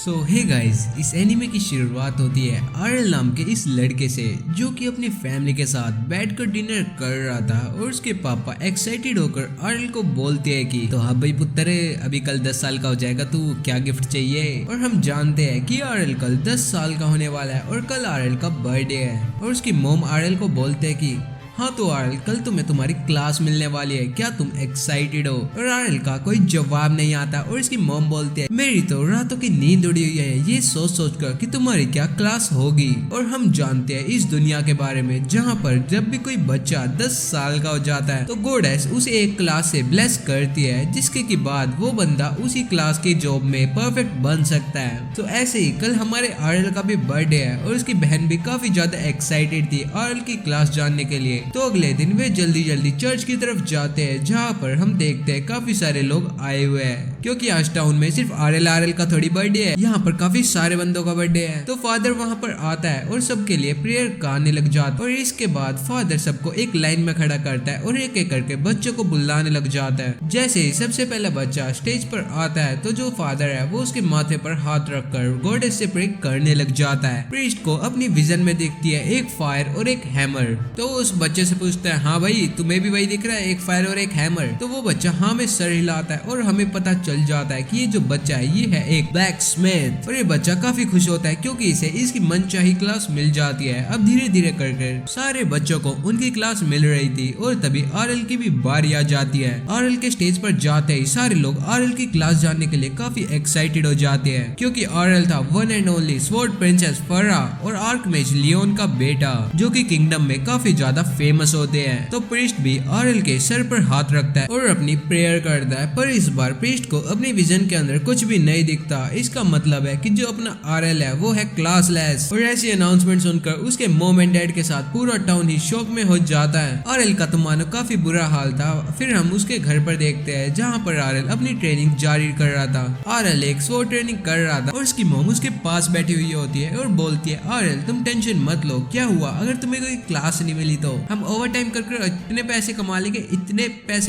सो hey guys, इस anime की शुरुआत होती है आरएल नाम के इस लड़के से जो कि अपनी फैमिली के साथ बैठकर डिनर कर रहा था और उसके पापा एक्साइटेड होकर आरएल को बोलते हैं कि तो हाँ भाई पुत्र, अभी कल 10 साल का हो जाएगा, तू क्या गिफ्ट चाहिए। और हम जानते हैं कि आरएल कल 10 साल का होने वाला है और कल आरएल का बर्थडे है। और उसकी मॉम आरएल को बोलते हैं कि हाँ तो आरएल, कल तुम्हें तुम्हारी क्लास मिलने वाली है, क्या तुम एक्साइटेड हो। और आरएल का कोई जवाब नहीं आता और इसकी मॉम बोलती है मेरी तो रातों की नींद उड़ी हुई है ये सोच सोच कर कि तुम्हारी क्या क्लास होगी। और हम जानते हैं इस दुनिया के बारे में जहाँ पर जब भी कोई बच्चा 10 साल का हो जाता है तो गॉडेस उसे एक क्लास से ब्लेस करती है, जिसके की बाद वो बंदा उसी क्लास की जॉब में परफेक्ट बन सकता है। तो ऐसे ही कल हमारे आरएल का भी बर्थडे है और उसकी बहन भी काफी ज्यादा एक्साइटेड थी आरएल की क्लास जानने के लिए। तो अगले दिन वे जल्दी जल्दी चर्च की तरफ जाते हैं जहाँ पर हम देखते हैं काफी सारे लोग आए हुए हैं, क्योंकि आज टाउन में सिर्फ आरएल का थोड़ी बर्थडे है, यहाँ पर काफी सारे बंदों का बर्थडे है। तो फादर वहाँ पर आता है और सबके लिए प्रेयर गाने लग जाता है। और इसके बाद फादर सबको एक लाइन में खड़ा करता है और एक एक करके बच्चों को बुलाने लग जाता है। जैसे ही सबसे पहला बच्चा स्टेज पर आता है तो जो फादर है वो उसके माथे पर हाथ रखकर गॉडेस से प्रे करने लग जाता है। प्रीस्ट को अपनी विजन में दिखती है एक फायर और एक हैमर। तो उस बच्चे से पूछता है हाँ भाई तुम्हें भी वही दिख रहा है, एक फायर और एक हैमर। तो वो बच्चा हाँ में सर हिलाता है और हमें पता चल जाता है कि ये जो बच्चा है ये है एक ब्लैक स्मिथ। और ये बच्चा काफी खुश होता है क्योंकि इसे इसकी मनचाही क्लास मिल जाती है। अब धीरे धीरे करके सारे बच्चों को उनकी क्लास मिल रही थी और तभी आरएल की भी बारी आ जाती है। आरएल के स्टेज पर जाते ही सारे लोग आरएल की क्लास जानने के लिए काफी एक्साइटेड हो जाते हैं, क्योंकि आरएल था one and only sword princess फरा और आर्कमेज लियोन का बेटा, जो कि किंगडम में काफी ज्यादा फेमस होते हैं। तो प्रीस्ट भी आरएल के सर पर हाथ रखता है और अपनी प्रेयर करता है, पर इस बार प्रीस्ट को अपनी विजन के अंदर कुछ भी नहीं दिखता। इसका मतलब है कि जो अपना आरएल है वो है क्लासलेस। और ऐसी अनाउंसमेंट सुनकर उसके मॉम एंड डैड के साथ पूरा टाउन ही शॉक में हो जाता है। आरएल का तो मानो काफी बुरा हाल था। फिर हम उसके घर पर देखते हैं जहाँ पर आरएल अपनी ट्रेनिंग जारी कर रहा था। आरएल एक स्वॉर्ड ट्रेनिंग कर रहा था और उसकी मॉम उसके पास बैठी हुई होती है और बोलती है आरएल तुम टेंशन मत लो, क्या हुआ अगर तुम्हें कोई क्लास नहीं मिली तो हम ओवर टाइम कर इतने पैसे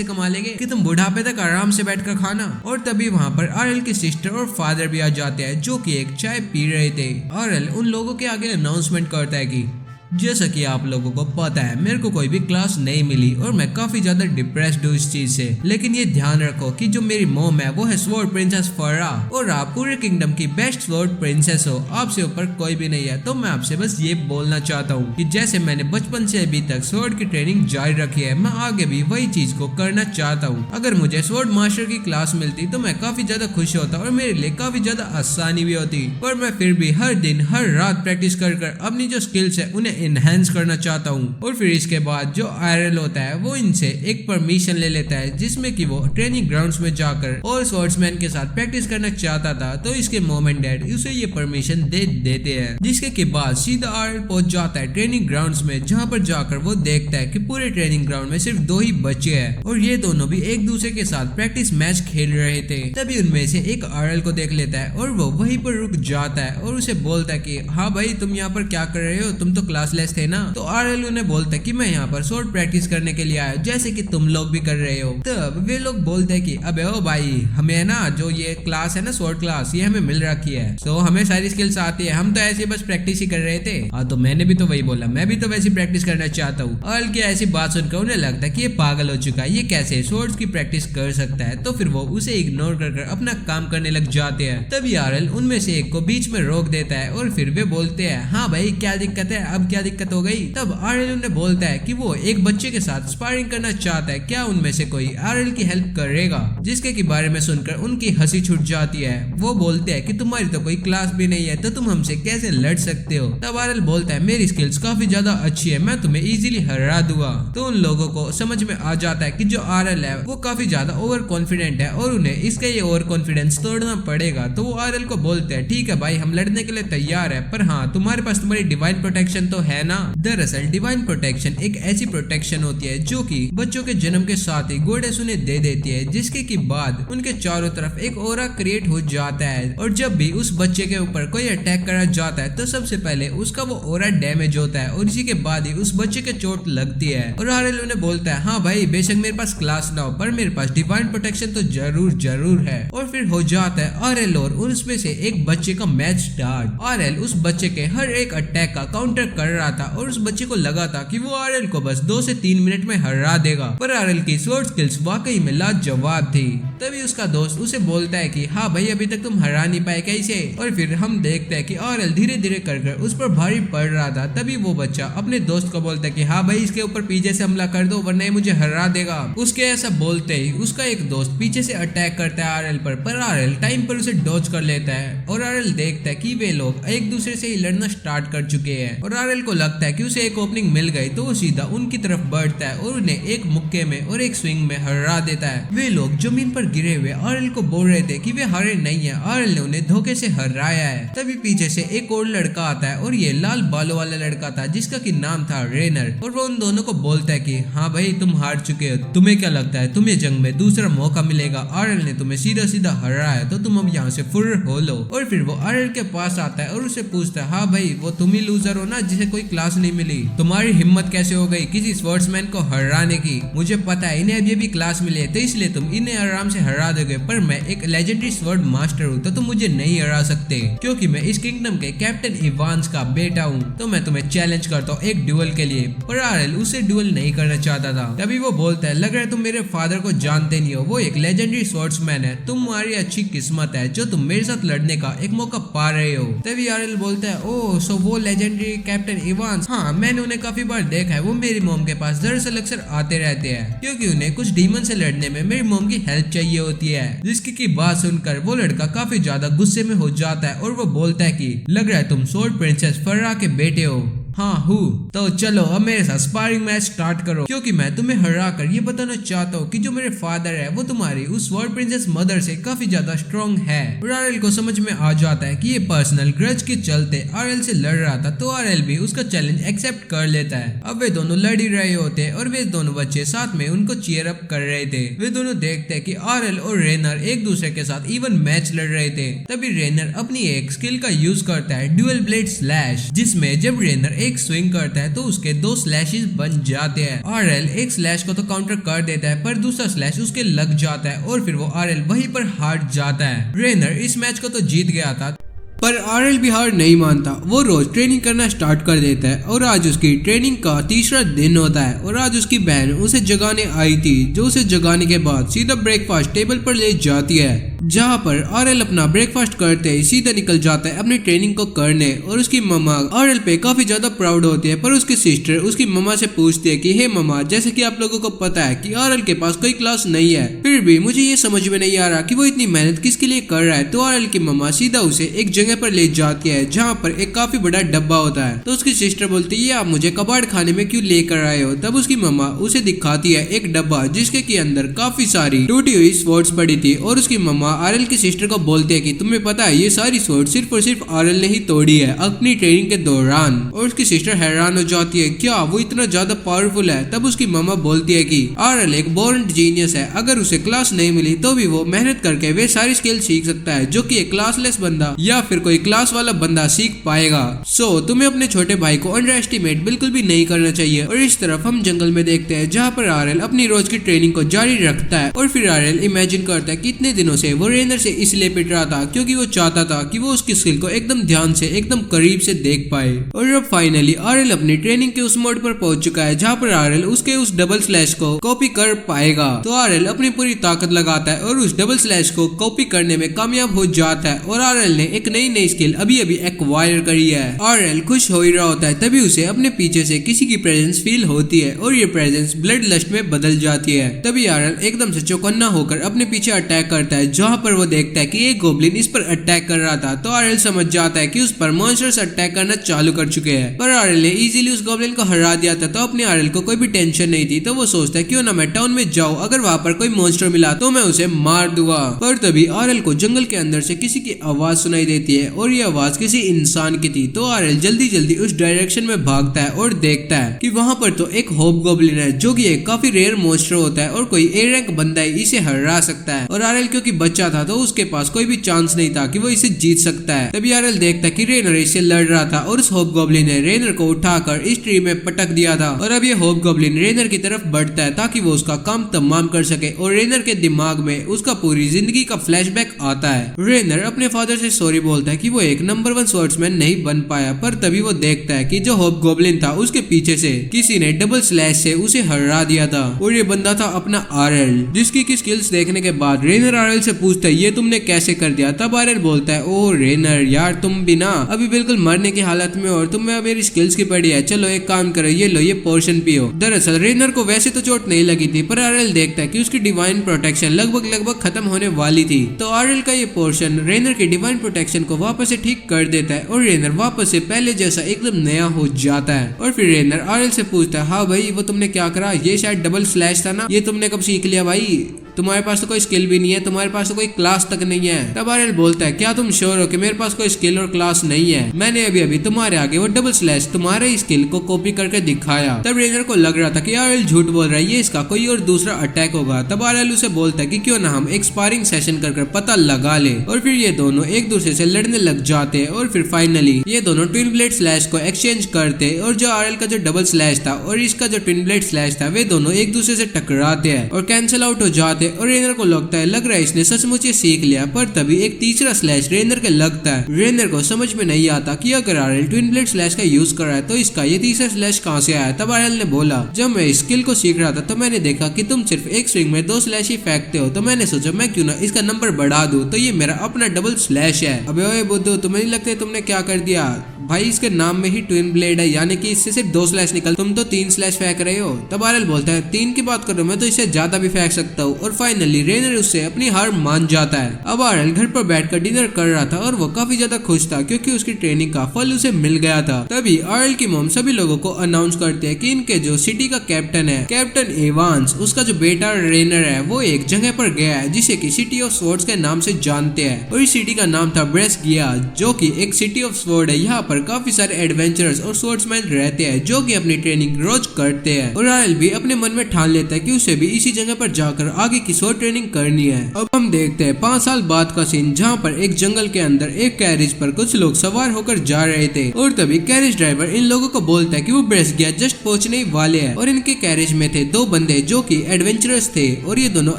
कमा लेंगे कि तुम बुढ़ापे तक आराम से बैठकर खाना। और तभी वहाँ पर आरएल की सिस्टर और फादर भी आ जाते हैं जो कि एक चाय पी रहे थे। आरएल उन लोगों के आगे अनाउंसमेंट करता है कि जैसा कि आप लोगों को पता है मेरे को कोई भी क्लास नहीं मिली और मैं काफी ज्यादा डिप्रेस्ड हूँ इस चीज से, लेकिन ये ध्यान रखो कि जो मेरी मॉम है वो है स्वॉर्ड प्रिंसेस फरा और आप पूरे किंगडम की बेस्ट स्वॉर्ड प्रिंसेस हो, आपसे ऊपर कोई भी नहीं है। तो मैं आपसे बस ये बोलना चाहता हूँ कि जैसे मैंने बचपन से अभी तक स्वॉर्ड की ट्रेनिंग जारी रखी है, मैं आगे भी वही चीज को करना चाहता हूँ। अगर मुझे स्वॉर्ड मास्टर की क्लास मिलती तो मैं काफी ज्यादा खुश होता और मेरे लिए काफी ज्यादा आसानी भी होती, पर मैं फिर भी हर दिन हर रात प्रैक्टिस कर अपनी जो स्किल्स है उन्हें एनहेंस करना चाहता हूँ। और फिर इसके बाद जो आरएल होता है वो इनसे एक परमिशन ले लेता है जिसमें कि वो ट्रेनिंग ग्राउंड्स में जाकर और स्वॉर्ड्समैन के साथ प्रैक्टिस करना चाहता था। तो इसके मॉम एंड डैड उसे ये परमिशन दे देते हैं, जिसके के बाद सीधा आरएल पहुंच जाता है ट्रेनिंग ग्राउंड्स में, जहाँ पर जाकर वो देखता है कि पूरे ट्रेनिंग ग्राउंड में सिर्फ 2 ही बच्चे हैं और ये दोनों भी एक दूसरे के साथ प्रैक्टिस मैच खेल रहे थे। तभी उनमें से एक आरएल को देख लेता है और वो वहीं पर रुक जाता है और उसे बोलता है कि हाँ भाई तुम यहाँ पर क्या कर रहे हो, तुम तो क्लासलेस थे ना। तो आरएल उन्हें बोलता है कि मैं यहाँ पर स्वॉर्ड प्रैक्टिस करने के लिए आया जैसे कि तुम लोग भी कर रहे हो। तब वे लोग बोलते हैं कि अबे ओ भाई, हमें ना जो ये क्लास है ना स्वॉर्ड क्लास, ये हमें मिल रखी है, तो हमें सारी स्किल्स आती है, हम तो ऐसे बस प्रैक्टिस ही कर रहे थे। हाँ तो मैंने भी तो वही बोला, मैं भी तो वैसी प्रैक्टिस करना चाहता हूँ। आरएल की ऐसी बात सुनकर उन्हें लगता है कि ये पागल हो चुका है, ये कैसे स्वॉर्ड्स की प्रैक्टिस कर सकता है। तो फिर वो उसे इग्नोर कर अपना काम करने लग जाते हैं। तभी आरएल उनमें से एक को बीच में रोक देता है और फिर वे बोलते हैं हाँ भाई क्या दिक्कत है, अब क्या दिक्कत हो गई। तब आरएल उन्हें बोलता है कि वो एक बच्चे के साथ स्पारिंग करना चाहता है, क्या उनमें से कोई आरएल की हेल्प करेगा, जिसके के बारे में सुनकर उनकी हंसी छूट जाती है। वो बोलते हैं कि तुम्हारी तो कोई क्लास भी नहीं है तो तुम हमसे कैसे लड़ सकते हो। तब आरएल बोलता है मेरी स्किल्स काफी ज्यादा अच्छी है, मैं तुम्हें इजीली हरा दूंगा। तो उन लोगों को समझ में आ जाता है कि जो आरएल है वो काफी ज्यादा ओवर कॉन्फिडेंट है और उन्हें इसका ये ओवर कॉन्फिडेंस तोड़ना पड़ेगा। तो वो आरएल को बोलते हैं ठीक है भाई हम लड़ने के लिए तैयार है, पर हाँ तुम्हारे पास तुम्हारी डिवाइन प्रोटेक्शन तो है ना। दरअसल डिवाइन प्रोटेक्शन एक ऐसी प्रोटेक्शन होती है जो कि बच्चों के जन्म के साथ ही गॉडेस उन्हें दे देती है, जिसके की बाद उनके चारों तरफ एक ऑरा क्रिएट हो जाता है और जब भी उस बच्चे के ऊपर कोई अटैक करा जाता है तो सबसे पहले उसका वो ऑरा डैमेज होता है और इसी के बाद ही उस बच्चे के चोट लगती है। और आरएल उन्हें बोलता है, हाँ भाई बेशक मेरे पास क्लास ना हो पर मेरे पास डिवाइन प्रोटेक्शन तो जरूर है। और फिर हो जाता है आरएल और उसमें से एक बच्चे का मैच स्टार्ट। आरएल उस बच्चे के हर एक अटैक का काउंटर कर रहा था और उस बच्चे को लगा था कि वो आरएल को बस 2 से 3 मिनट में हरा देगा, पर आरएल की स्वॉर्ड स्किल्स वाकई में लाजवाब थी। तभी उसका दोस्त उसे बोलता है कि हाँ भाई अभी तक तुम हरा नहीं पाए कैसे। और फिर हम देखते हैं कि आरएल धीरे धीरे कर उस पर भारी पड़ रहा था। तभी वो बच्चा अपने दोस्त को बोलता है कि हाँ भाई इसके ऊपर पीछे से हमला कर दो वरना ये मुझे हरा देगा। उसके ऐसा बोलते ही उसका एक दोस्त पीछे से अटैक करता है आरएल पर आरएल टाइम पर उसे डॉज कर लेता है और आरएल देखता है कि वे लोग एक दूसरे से ही लड़ना स्टार्ट कर चुके हैं और आरएल को लगता है कि उसे एक ओपनिंग मिल गई तो वो सीधा उनकी तरफ बढ़ता है और उन्हें एक मुक्के में और एक स्विंग में हरा देता है। वे लोग जमीन पर गिरे हुए आरएल को बोल रहे थे कि वे हारे नहीं है, आरएल ने उन्हें धोखे से हराया है। तभी पीछे से एक और लड़का आता है और ये लाल बालों वाला लड़का था जिसका की नाम था रेनर और वो उन दोनों को बोलता है कि हाँ भाई तुम हार चुके हो, तुम्हें क्या लगता है तुम्हें जंग में दूसरा मौका मिलेगा, आरएल ने तुम्हें सीधा सीधा हराया है तो तुम अब यहाँ से फुर हो लो। और फिर वो आरएल के पास आता है और उसे पूछता है, हाँ भाई वो तुम ही लूजर हो ना जिसे कोई क्लास नहीं मिली, तुम्हारी हिम्मत कैसे हो गई किसी स्वर्ड्समैन को हराने की, मुझे पता है इन्हें अभी भी क्लास मिली है तो इसलिए तुम इन्हें आराम से हरा दोगे, पर मैं एक लेजेंडरी स्वर्ड मास्टर हूँ तो तुम मुझे नहीं हरा सकते क्योंकि मैं इस किंगडम के कैप्टन इवांस का बेटा हूँ, तो मैं तुम्हें चैलेंज करता हूँ एक ड्यूल के लिए। पर आरएल उसे ड्यूल नहीं करना चाहता था। तभी वो बोलता है, लग रहा है तुम मेरे फादर को जानते नहीं हो, वो एक लेजेंडरी स्वॉर्ड्समैन है, तुम्हारी अच्छी किस्मत है जो तुम मेरे साथ लड़ने का एक मौका पा रहे हो। तभी आरएल बोलता है, ओह सो वो लेजेंडरी कैप्टन इवांस, हाँ मैंने उन्हें काफी बार देखा है, वो मेरी मॉम के पास दरअसल अक्सर आते रहते हैं क्योंकि उन्हें कुछ डीमन से लड़ने में मेरी मॉम की हेल्प चाहिए होती है। जिसकी की बात सुनकर वो लड़का काफी ज्यादा गुस्से में हो जाता है और वो बोलता है कि लग रहा है तुम स्वॉर्ड प्रिंसेस फर्रा के बेटे हो। हाँ हूँ, तो चलो अब मेरे साथ स्पारिंग मैच स्टार्ट करो क्योंकि मैं तुम्हें हरा कर ये बताना चाहता हूँ कि जो मेरे फादर है वो तुम्हारी उस स्वॉर्ड प्रिंसेस मदर से काफी ज्यादा स्ट्रॉन्ग है। और आरएल को समझ में आ जाता है कि ये पर्सनल ग्रज के चलते आरएल से लड़ रहा था, तो आरएल भी उसका चैलेंज एक्सेप्ट कर लेता है। अब वे दोनों लड़ ही रहे होते हैं और वे दोनों बच्चे साथ में उनको चीयर अप कर रहे थे। वे दोनों देखते हैं कि आरएल और रेनर एक दूसरे के साथ इवन मैच लड़ रहे थे। तभी रेनर अपनी एक स्किल का यूज करता है ड्यूअल ब्लेड स्लैश, जिसमें जब रेनर एक स्विंग करता है तो उसके 2 स्लैशेस बन जाते हैं। आरएल एक स्लैश को तो काउंटर कर देता है पर दूसरा स्लैश उसके लग जाता है और फिर वो आरएल वहीं पर हार जाता है। रेनर इस मैच को तो जीत गया था पर आरएल भी हार नहीं मानता, वो रोज ट्रेनिंग करना स्टार्ट कर देता है और आज उसकी ट्रेनिंग का तीसरा दिन होता है और आज उसकी बहन उसे जगाने आई थी, जो उसे जगाने के बाद सीधा ब्रेकफास्ट टेबल पर ले जाती है, जहाँ पर आरएल अपना ब्रेकफास्ट करते ही सीधा निकल जाता है अपनी ट्रेनिंग को करने। और उसकी मम्मा आरएल पे काफी ज्यादा प्राउड होती है, पर उसकी सिस्टर उसकी मम्मा से पूछती है कि हे मम्मा, जैसे कि आप लोगों को पता है कि आरएल के पास कोई क्लास नहीं है, फिर भी मुझे ये समझ में नहीं आ रहा कि वो इतनी मेहनत किसके लिए कर रहा है। तो आरएल की मम्मा सीधा उसे एक जगह पर ले जाती है जहाँ पर एक काफी बड़ा डब्बा होता है। तो उसकी सिस्टर बोलती है, ये आप मुझे कबाड़ खाने में क्यों लेकर आए हो। तब उसकी मम्मा उसे दिखाती है एक डब्बा जिसके के अंदर काफी सारी टूटी हुई स्वॉर्ड्स पड़ी थी और उसकी मम्मा आरएल की सिस्टर को बोलती है कि तुम्हें पता है ये सारी स्वॉर्ड सिर्फ और सिर्फ आरएल ने ही तोड़ी है अपनी ट्रेनिंग के दौरान। और उसकी सिस्टर हैरान हो जाती है, क्या वो इतना ज्यादा पावरफुल है। तब उसकी मम्मा बोलती है कि आरएल एक बोर्न जीनियस है, अगर उसे क्लास नहीं मिली तो भी वो मेहनत करके वे सारी स्किल सीख सकता है जो कि एक क्लासलेस बंदा या फिर कोई क्लास वाला बंदा सीख पाएगा। सो तुम्हें अपने छोटे भाई को अंडर एस्टिमेट बिल्कुल भी नहीं करना चाहिए। और इस तरफ हम जंगल में देखते हैं जहाँ पर आरएल अपनी रोज की ट्रेनिंग को जारी रखता है और फिर आरएल इमेजिन करता है कि इतने दिनों से वो रेनर से इसलिए पिट रहा था क्योंकि वो चाहता था कि वो उसकी स्किल को एकदम ध्यान से एकदम करीब से देख पाए। और अब फाइनली आरएल अपनी ट्रेनिंग के उस मोड पर पहुंच चुका है जहाँ पर आरएल उसके उस डबल स्लैश को कॉपी कर पाएगा। तो आरएल अपनी पूरी ताकत लगाता है और उस डबल स्लैश को कॉपी करने में कामयाब हो जाता है और आरएल ने एक नई स्किल अभी एक्वायर करी है। आरएल खुश हो ही रहा होता है, तभी उसे अपने पीछे से किसी की प्रेजेंस फील होती है और ये प्रेजेंस ब्लड लस्ट में बदल जाती है। तभी आरएल एकदम से चौकन्ना होकर अपने पीछे अटैक करता है जहाँ पर वो देखता है कि एक गोब्लिन इस पर अटैक कर रहा था। तो आरएल समझ जाता है कि उस पर मॉन्स्टर्स अटैक करना चालू कर चुके हैं, पर आरएल ने इजीली उस गोब्लिन को हरा दिया था। तो अपने आरएल को कोई भी टेंशन नहीं थी, तो वो सोचता है क्यों ना मैं टाउन में जाऊं, अगर वहाँ पर कोई मॉन्स्टर मिला तो मैं उसे मार दूंगा। पर तभी आरएल को जंगल के अंदर से किसी की आवाज सुनाई देती है और ये आवाज किसी इंसान की थी। तो आरएल जल्दी जल्दी उस डायरेक्शन में भागता है और देखता है कि वहाँ पर तो एक हॉबगॉब्लिन है जो कि एक काफी रेयर मॉन्स्टर होता है और कोई ए रैंक बंदा ही इसे हरा सकता है। और आरएल क्योंकि बच्चा था तो उसके पास कोई भी चांस नहीं था कि वो इसे जीत सकता है। तभी आरएल देखता है कि रेनर इससे लड़ रहा था और उस हॉबगॉब्लिन ने रेनर को उठाकर इस ट्री में पटक दिया था। और अब ये हॉबगॉब्लिन रेनर की तरफ बढ़ता है ताकि वो उसका काम तमाम कर सके और रेनर के दिमाग में उसका पूरी जिंदगी का फ्लैशबैक आता है। रेनर अपने फादर से सॉरी बोलता है कि वो एक नंबर 1 स्वॉर्ड्समैन नहीं बन पाया, पर तभी वो देखता है कि जो हॉबगॉब्लिन था उसके पीछे से किसी ने डबल स्लैश से उसे हरा दिया था और ये बंदा था अपना आरएल, जिसकी की स्किल्स देखने के बाद रेनर आरएल से पूछता है ये तुमने कैसे कर दिया। तब आरएल बोलता है ओ रेनर यार तुम भी ना अभी बिल्कुल मरने की हालत में और तुम्हें मेरी स्किल्स की पड़ी है, चलो एक काम करो ये लो ये पोर्शन पियो। दरअसल रेनर को वैसे तो चोट नहीं लगी थी पर आरएल देखता है कि उसकी डिवाइन प्रोटेक्शन लगभग खत्म होने वाली थी। तो आरएल का ये पोर्शन रेनर की डिवाइन प्रोटेक्शन को वापस से ठीक कर देता है और रेनर वापस से पहले जैसा एकदम नया हो जाता है। और फिर रेनर आरएल से पूछता है हाँ भाई वो तुमने क्या करा, ये शायद डबल स्लैश था ना, ये तुमने कब सीख लिया भाई, तुम्हारे पास तो कोई स्किल भी नहीं है, तुम्हारे पास तो कोई क्लास तक नहीं है। तब आरएल बोलता है क्या तुम श्योर हो कि मेरे पास कोई स्किल और क्लास नहीं है, मैंने अभी अभी तुम्हारे आगे वो डबल स्लैश तुम्हारे स्किल को कॉपी करके दिखाया। तब रेनर को लग रहा था कि आरएल झूठ बोल रहा है, ये इसका कोई और दूसरा अटैक होगा। तब आरएल उसे बोलता है कि क्यों ना हम एक स्पारिंग सेशन कर पता लगा ले। और फिर ये दोनों एक दूसरे से लड़ने लग जाते हैं और फिर फाइनली ये दोनों ट्विन ब्लेड स्लैश को एक्सचेंज करते और जो आरएल का जो डबल स्लैश था और इसका जो ट्विन ब्लेड स्लैश था वे दोनों एक दूसरे से टकराते हैं और कैंसिल आउट हो जाते और रेनर को लग रहा है इसने सचमुच ये सीख लिया। पर तभी एक तीसरा स्लैश रेनर के लगता है। रेनर को समझ में नहीं आता कि अगर आरएल ट्विन ब्लेड स्लैश का यूज कर रहा है तो इसका ये तीसरा स्लैश कहां से आया। तब आरएल ने बोला जब मैं इस स्किल को सीख रहा था तो मैंने देखा कि तुम सिर्फ एक स्विंग में 2 स्लैश ही फेंकते हो, तो मैंने सोचा मैं क्यों ना इसका नंबर बढ़ा दूं, तो ये मेरा अपना डबल स्लैश है। अबे ओए बुद्धू तुम्हें नहीं लगता तुमने क्या कर दिया भाई, इसके नाम में ही ट्विन ब्लेड है यानी कि इससे सिर्फ 2 स्लैश निकल, तुम तो 3 स्लैश फेंक रहे हो। तब आरएल बोलता है 3 की बात करो, मैं तो इससे ज्यादा भी फेंक सकता हूँ। और फाइनली रेनर उससे अपनी हार मान जाता है। अब आरएल घर पर बैठकर डिनर कर रहा था और वो काफी ज्यादा खुश था क्योंकि उसकी ट्रेनिंग का फल उसे मिल गया था। तभी आरएल की मॉम सभी लोगों को अनाउंस करते हैं कि इनके जो सिटी का कैप्टन है कैप्टन एवांस, उसका जो बेटा रेनर है वो एक जगह पर गया है जिसे की सिटी ऑफ स्वॉर्ड्स के नाम से जानते हैं और इस सिटी का नाम था ब्रेस्गिया, जो की एक सिटी ऑफ स्वॉर्ड है। यहाँ पर काफी सारे एडवेंचरर्स और स्वॉर्ड्समैन रहते हैं जो कि अपनी ट्रेनिंग रोज करते हैं। और आरएल भी अपने मन में ठान लेता है कि उसे भी इसी जगह पर जाकर आगे की स्वॉर्ड ट्रेनिंग करनी है। अब हम देखते हैं 5 साल बाद का सीन जहाँ पर एक जंगल के अंदर एक कैरेज पर कुछ लोग सवार होकर जा रहे थे और तभी कैरेज ड्राइवर इन लोगों को बोलता है कि वो ब्रेस्गिया जस्ट पहुंचने वाले हैं। और इनके कैरेज में थे 2 बंदे जो कि एडवेंचरर्स थे और ये दोनों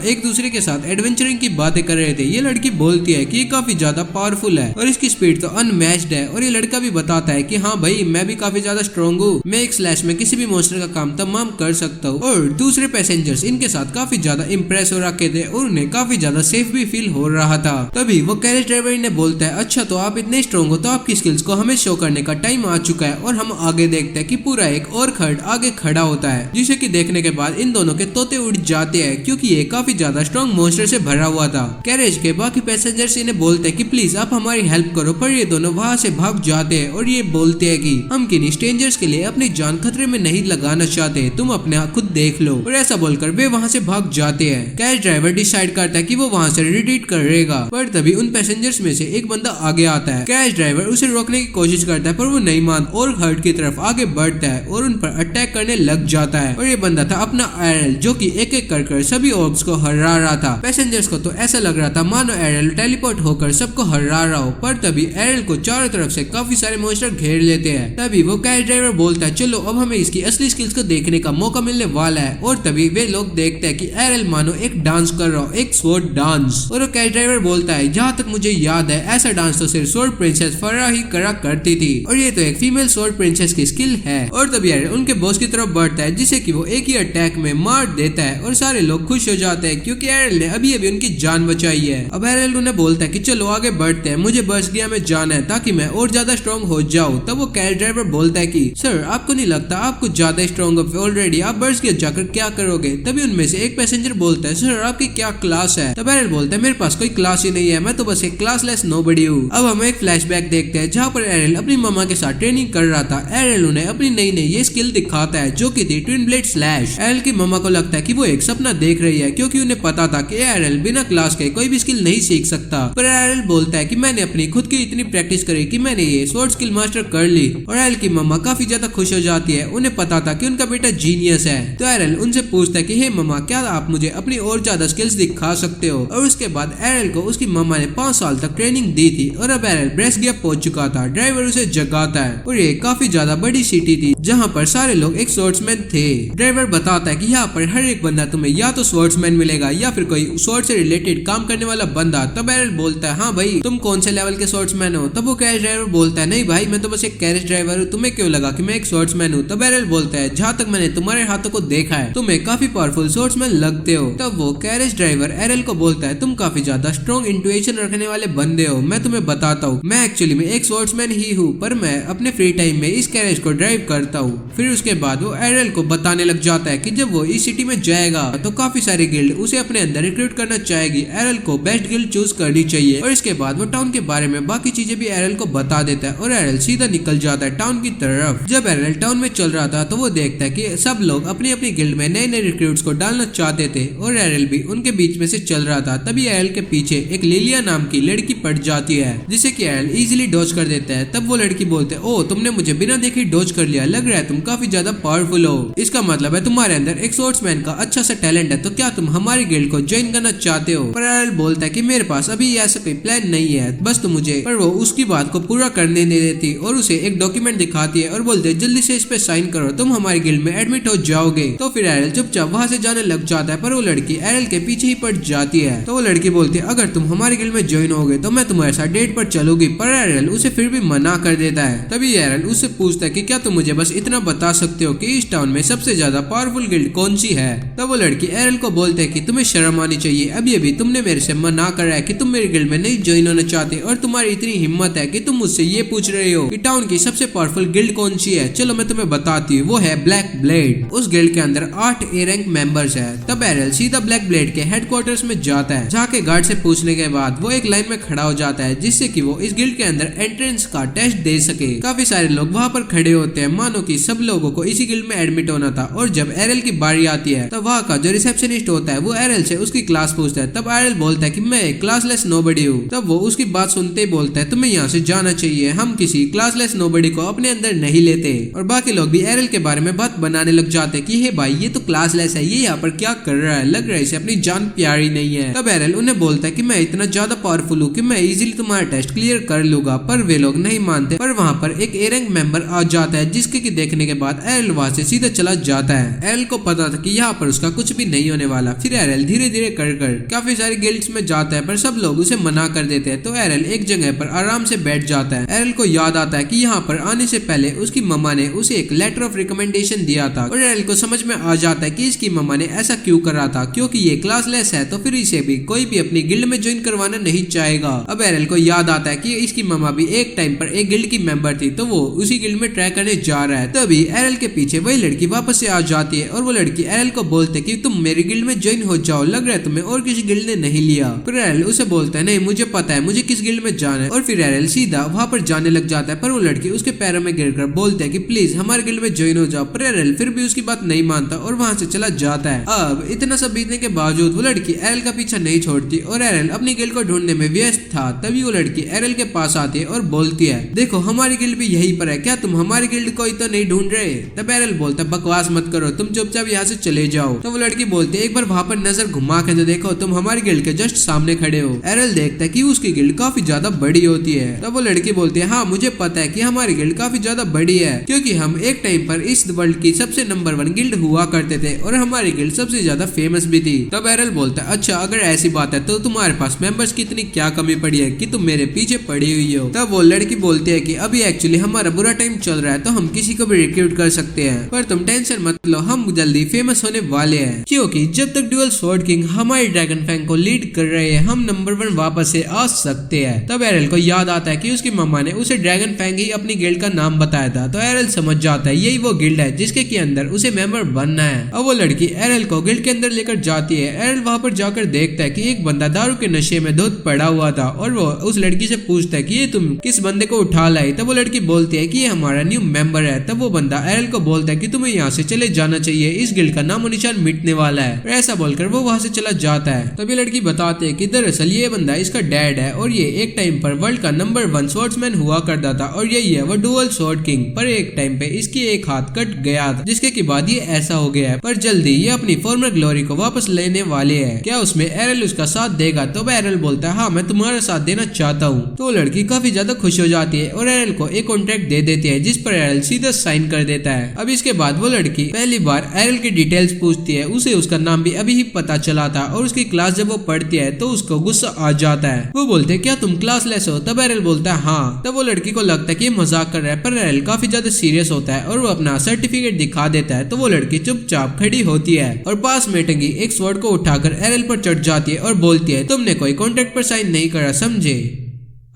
एक दूसरे के साथ एडवेंचरिंग की बातें कर रहे थे। ये लड़की बोलती है कि ये काफी ज्यादा पावरफुल है और इसकी स्पीड तो अनमैच्ड है और ये लड़का भी बताता है कि हाँ भाई मैं भी काफी ज्यादा स्ट्रॉन्ग हूँ, मैं एक स्लैश में किसी भी मॉन्स्टर का काम तमाम कर सकता हूँ। और दूसरे पैसेंजर्स इनके साथ काफी ज्यादा इंप्रेस हो रखे थे और उन्हें काफी ज्यादा सेफ भी फील हो रहा था। तभी वो कैरेज ड्राइवर ने बोलता है अच्छा तो आप इतने स्ट्रॉन्ग हो तो आपकी स्किल्स को हमें शो करने का टाइम आ चुका है। और हम आगे देखते हैं कि पूरा एक और खर्ड आगे खड़ा होता है जिसे कि देखने के बाद इन दोनों के तोते उड़ जाते हैं क्योंकि ये काफी ज्यादा स्ट्रॉन्ग मॉन्स्टर से भरा हुआ था। कैरेज के बाकी पैसेंजर्स इन्हें बोलते हैं कि प्लीज आप हमारी हेल्प करो, पर ये दोनों वहाँ से भाग जाते हैं और ये बोलते हैं कि हम किन्हीं स्ट्रेंजर्स के लिए अपनी जान खतरे में नहीं लगाना चाहते, तुम अपने खुद देख लो। और ऐसा बोलकर वे वहाँ से भाग जाते हैं। कैरेज ड्राइवर डिसाइड करता है कि वो वहाँ से रिट्रीट करेगा, पर तभी उन पैसेंजर्स में से एक बंदा आगे आता है। कैरेज ड्राइवर उसे रोकने की कोशिश करता है पर वो नहीं मानता और हर्ट की तरफ आगे बढ़ता है और उन पर अटैक करने लग जाता है। और ये बंदा था अपना आरएल जो कि एक एक कर सभी ऑर्ब्स को हरा रहा था। पैसेंजर्स को तो ऐसा लग रहा था मानो आरएल टेलीपोर्ट होकर सबको हरा रहा हो, पर तभी आरएल को चारों तरफ से काफी सारे मॉन्स्टर घेर लेते हैं। तभी वो कैरेज ड्राइवर बोलता है चलो अब हमें इसकी असली स्किल्स को देखने का मौका मिलने वाला है। और तभी वे लोग देखते हैं कि आरएल मानो एक डांस कर रहा हो, एक स्वॉर्ड डांस। और कैरेज ड्राइवर बोलता है जहाँ तक मुझे याद है ऐसा डांस तो सिर्फ स्वॉर्ड प्रिंसेस फरा ही करा करती थी और ये तो एक फीमेल स्वॉर्ड प्रिंसेस की स्किल है। और तभी आरएल उनके बॉस की तरफ बढ़ता है जिसे कि वो एक ही अटैक में मार देता है और सारे लोग खुश हो जाते हैं क्योंकि आरएल ने अभी अभी उनकी जान बचाई है। अब आरएल उन्हें बोलता है कि चलो आगे बढ़ते हैं, मुझे ब्रेस्गिया में जाना है ताकि मैं और ज्यादा स्ट्रॉन्ग हो जाओ। तब वो कैरेज ड्राइवर बोलता है कि सर आपको नहीं लगता आप कुछ ज्यादा स्ट्रॉन्ग हो ऑलरेडी, आप बर्ड्स के जाकर क्या करोगे। तभी उनमें से एक पैसेंजर बोलता है सर आपकी क्या क्लास है। तब एरल बोलता है मेरे पास कोई क्लास ही नहीं है, मैं तो बस एक क्लासलेस नोबडी हूँ। अब हम एक फ्लैशबैक देखते हैं जहाँ पर एरल अपनी मम्मा के साथ ट्रेनिंग कर रहा था। एरल उन्हें अपनी नई नई ये स्किल दिखाता है जो कि थी ट्विन ब्लेड स्लैश। एरल की मम्मा को लगता है कि वो एक सपना देख रही है क्योंकि उन्हें पता था कि एरल बिना क्लास के कोई भी स्किल नहीं सीख सकता। पर एरल बोलता है कि मैंने अपनी खुद की इतनी प्रैक्टिस करी कि मैंने ये स्वॉर्ड स्किल मास्टर कर ली। और एरल की मम्मा काफी ज्यादा खुश हो जाती है, उन्हें पता था कि उनका बेटा जीनियस है। तो एरल उनसे पूछता है कि हे मम्मा क्या आप मुझे अपनी और ज्यादा स्किल्स दिखा सकते हो। और उसके बाद एरल को उसकी मम्मा ने 5 साल तक ट्रेनिंग दी थी और अब एरल ब्रेस गैप पहुंच चुका था। ड्राइवर उसे जगाता है और ये काफी ज्यादा बड़ी सिटी थी जहाँ पर सारे लोग एक स्वॉर्ड्समैन थे। ड्राइवर बताता है कि यहाँ पर हर एक बंदा तुम्हें या तो स्वॉर्ड्समैन मिलेगा या फिर कोई स्वॉर्ड से रिलेटेड काम करने वाला बंदा। तब एरल बोलता है हाँ भाई तुम कौन से लेवल के स्वॉर्ड्समैन हो। तब वो कैरेज ड्राइवर बोलता है नहीं भाई मैं तो बस एक कैरेज ड्राइवर हूँ, तुम्हें क्यों लगा कि मैं एक स्वॉर्ड्समैन हूँ। तब एरल बोलता है जहाँ तक मैंने तुम्हारे हाथों को देखा है तुम्हें काफी पावरफुल स्वॉर्ड्समैन लगते हो। तब वो कैरेज ड्राइवर एरल को बोलता है तुम काफी ज्यादा स्ट्रॉन्ग इंट्यूशन रखने वाले बंदे हो, मैं तुम्हें बताता हूँ मैं एक्चुअली में एक स्वॉर्ड्समैन ही हूँ पर मैं अपने फ्री टाइम में इस कैरेज को ड्राइव करता हूँ। फिर उसके बाद वो एरल को बताने लग जाता है कि जब वो इस सिटी में जाएगा तो काफी सारी गिल्ड उसे अपने अंदर रिक्रूट करना चाहेगी, एरल को बेस्ट गिल्ड चूज करनी चाहिए। और इसके बाद वो टाउन के बारे में बाकी चीजें भी एरल को बता देता है और एरल सीधा निकल जाता है टाउन की तरफ। जब एरल टाउन में चल रहा था तो वो देखता है कि सब लोग अपनी अपनी गिल्ड में नए नए रिक्रूट्स को डालना चाहते थे और एरल भी उनके बीच में से चल रहा था। तभी एरल के पीछे एक लिलिया नाम की लड़की पड़ जाती है जिसे कि एरल इजीली डॉज कर देता है। तब वो लड़की बोलते है ओ तुमने मुझे बिना देखे डॉज कर लिया, लग रहा है तुम काफी ज्यादा पावरफुल हो, इसका मतलब है तुम्हारे अंदर एक स्वॉर्ड्समैन का अच्छा सा टैलेंट है, तो क्या तुम हमारी गिल्ड को ज्वाइन करना चाहते हो। पर एरल बोलता है कि मेरे पास अभी ऐसा कोई प्लान नहीं है, बस तुम मुझे। पर वो उसकी बात को पूरा करने नहीं देती और उसे एक डॉक्यूमेंट दिखाती है और बोलते है जल्दी से इस पे साइन करो तुम हमारी गिल्ड में एडमिट हो जाओगे। तो फिर एरल चुपचाप वहां से जाने लग जाता है पर वो लड़की एरल के पीछे ही पड़ जाती है। तो वो लड़की बोलती है अगर तुम हमारी गिल्ड में ज्वाइन होगे तो मैं तुम्हारे साथ डेट पर चलूंगी। पर एरल उसे फिर भी मना कर देता है। तभी एरल उससे पूछता है कि क्या तुम मुझे बस इतना बता सकते हो कि इस टाउन में सबसे ज्यादा पावरफुल गिल्ड कौन सी है। तब वो लड़की एरल को बोलते है कि तुम्हें शर्म आनी चाहिए, अभी अभी तुमने मेरे से मना करा है कि तुम मेरी गिल्ड में नहीं ज्वाइन होना चाहते और तुम्हारी इतनी हिम्मत है कि तुम मुझसे ये पूछ रहे हो कि टाउन की सबसे पावरफुल गिल्ड कौन सी है। चलो मैं तुम्हें बताती हूँ, वो है ब्लैक ब्लेड। उस गिल्ड के अंदर 8 ए रैंक मेंबर्स है। तब एरल सीधा ब्लैक ब्लेड के हेडक्वार्टर्स में जाता है, जाके गार्ड से पूछने के बाद वो एक लाइन में खड़ा हो जाता है जिससे कि वो इस गिल्ड के अंदर एंट्रेंस का टेस्ट दे सके। काफी सारे लोग वहाँ पर खड़े होते हैं मानो कि सब लोगों को इसी गिल्ड में एडमिट होना था। और जब एरल की बारी आती है तब वहाँ का जो रिसेप्शनिस्ट होता है वो एरल से उसकी क्लास पूछता है। तब एरल बोलता है कि मैं एक क्लासलेस नोबडी हूँ। तब वो उसकी बात सुनते ही बोलता है तुम्हें यहाँ से जाना चाहिए, हम किसी क्लासलेस नोबडी को अपने अंदर नहीं लेते। और बाकी लोग भी एरल के बारे में बात बनाने लग जाते हैं कि हे भाई ये तो क्लासलेस है, ये यहाँ पर क्या कर रहा है, लग रहा है इसे अपनी जान प्यारी नहीं है। तब एरल उन्हें बोलता है कि मैं इतना ज्यादा पावरफुल हूँ कि मैं इजीली तुम्हारा टेस्ट क्लियर कर लूंगा। पर वे लोग नहीं मानते। पर वहाँ पर एक ए रैंक मेंबर आ जाता है जिसके की देखने के बाद एरल वहाँ से सीधा चला जाता है। एरल को पता था कि यहाँ पर उसका कुछ भी नहीं होने वाला। फिर एरल धीरे धीरे कर काफी सारे गिल्ड्स में जाता है पर सब लोग उसे मना कर देते हैं। तो एरल एक जगह पर आराम से बैठ जाता है। एरल को याद आता है कि यहाँ पर आने से पहले उसकी मम्मा ने उसे एक लेटर ऑफ रिकमेंडेशन दिया था और एरल को समझ में आ जाता है कि इसकी मम्मा ने ऐसा क्यों करा था, क्योंकि ये क्लासलेस है तो फिर इसे भी कोई भी अपनी गिल्ड में ज्वाइन करवाना नहीं चाहेगा। अब एरल को याद आता है कि इसकी मम्मा भी एक टाइम पर एक गिल्ड की मेंबर थी तो वो उसी गिल्ड में ट्राई करने जा रहा है। तभी एरल के पीछे वही लड़की वापस से आ जाती है और वो लड़की एरल को बोलते कि तुम मेरी गिल्ड में ज्वाइन हो जाओ, लग रहा है तुम्हें और किसी गिल्ड ने नहीं लिया। फिर एरल उसे बोलता है नहीं मुझे पता है मुझे किस गिल्ड में जाना है। और फिर एरल सीधा वहां पर जाने लग जाता है पर वो लड़की उसके पैरों में गिरकर बोलते है कि प्लीज हमारे गिल्ड में ज्वाइन हो जाओ। पर एरल फिर भी उसकी बात नहीं मानता और वहां से चला जाता है। अब इतना सब बीतने के बावजूद वो लड़की एरल का पीछा नहीं छोड़ती और एरल अपनी गिल्ड को ढूंढने में व्यस्त था। तभी वो लड़की एरल के पास आती है और बोलती है देखो हमारी गिल्ड भी यहीं पर है, क्या तुम हमारी गिल्ड को तो नहीं ढूंढ रहे। तब एरल बोलता है बकवास मत करो, तुम चुपचाप यहाँ से चले जाओ। तो वो लड़की बोलती है एक बार वहां पर नजर घुमा के तो देखो, तुम हमारी गिल्ड के जस्ट सामने खड़े हो। एरल देखता है कि उसकी गिल्ड काफी ज्यादा बड़ी होती है। तब वो लड़की बोलती है हाँ मुझे पता है कि हमारी गिल्ड काफी ज्यादा बड़ी है, क्योंकि हम एक टाइम पर इस वर्ल्ड की सबसे नंबर 1 गिल्ड हुआ करते थे और हमारी गिल्ड सबसे ज्यादा फेमस भी थी। तब एरल बोलता है अच्छा अगर ऐसी बात है तो तुम्हारे पास मेंबर्स की इतनी क्या कमी पड़ी है कि तुम मेरे पीछे पड़ी हुई हो। तब वो लड़की बोलती है कि अभी एक्चुअली हमारा बुरा टाइम चल रहा है तो हम किसी को भी रिक्रूट कर सकते हैं, पर तुम टेंशन मत लो, हम जल्दी फेमस होने वाले हैं, क्योंकि जब तक ड्यूअल स्वॉर्ड किंग हमारे ड्रैगन फैंग को लीड कर रहे हैं हम नंबर 1 वापस से आ सकते हैं। तब एरल को याद आता है कि उसकी मम्मा ने उसे ड्रैगन फैंग ही अपनी गिल्ड का नाम बताया था। तो एरल समझ जाता है यही वो गिल्ड है जिसके के अंदर उसे मेंबर बनना है। अब वो लड़की एरल को गिल्ड के अंदर लेकर जाती है। एरल वहां पर जाकर देखता है कि एक बंदा दारू के नशे में धुत पड़ा हुआ था और वो उस लड़की से पूछता है कि ये तुम किस बंदे को उठा लाई। तब वो लड़की बोलती है कि ये हमारा न्यू मेंबर है। तब वो बंदा एरल को बोलता है कि तुम्हें यहाँ से चले जाना चाहिए, इस गिल्ड का नामो निशान मिटने वाला है। और ऐसा बोलकर वो वहां से चला जाता है। तभी लड़की बताते है कि दरअसल ये बंदा इसका डैड है और ये एक टाइम पर वर्ल्ड का नंबर 1 स्वॉर्ड्समैन हुआ करता था और यही है वो डुअल स्वॉर्ड किंग। पर एक टाइम पे इसकी एक हाथ कट गया था जिसके के बाद ये ऐसा हो गया है, पर जल्दी ये अपनी फॉर्मर ग्लोरी को वापस लेने वाले हैं। क्या उसमें एरल उसका साथ देगा? तो एरल बोलता है हाँ मैं तुम्हारा साथ देना चाहता हूँ। तो लड़की काफी ज्यादा खुश हो जाती है और एरल को एक कॉन्ट्रैक्ट दे देती है जिस पर एरल सीधा साइन कर देता है। अब इसके बाद वो लड़की पहली बार एरल की डिटेल्स पूछती है। उसे उसका नाम भी अभी ही पता चला था और उसकी क्लास जब वो पढ़ती है तो उसको गुस्सा आ जाता है। वो बोलते हैं क्या तुम क्लासलेस हो? तब एरल बोलता है हाँ। तब वो लड़की को लगता है कि ये मजाक कर रहा है, पर एरल काफी ज्यादा सीरियस होता है और वो अपना सर्टिफिकेट दिखा देता है। तो वो लड़की चुपचाप खड़ी होती है और पास में टंगी एक स्वॉर्ड को उठाकर एरल पर चढ़ जाती है और बोलती है तुमने कोई कॉन्ट्रैक्ट पर साइन नहीं करा, समझे?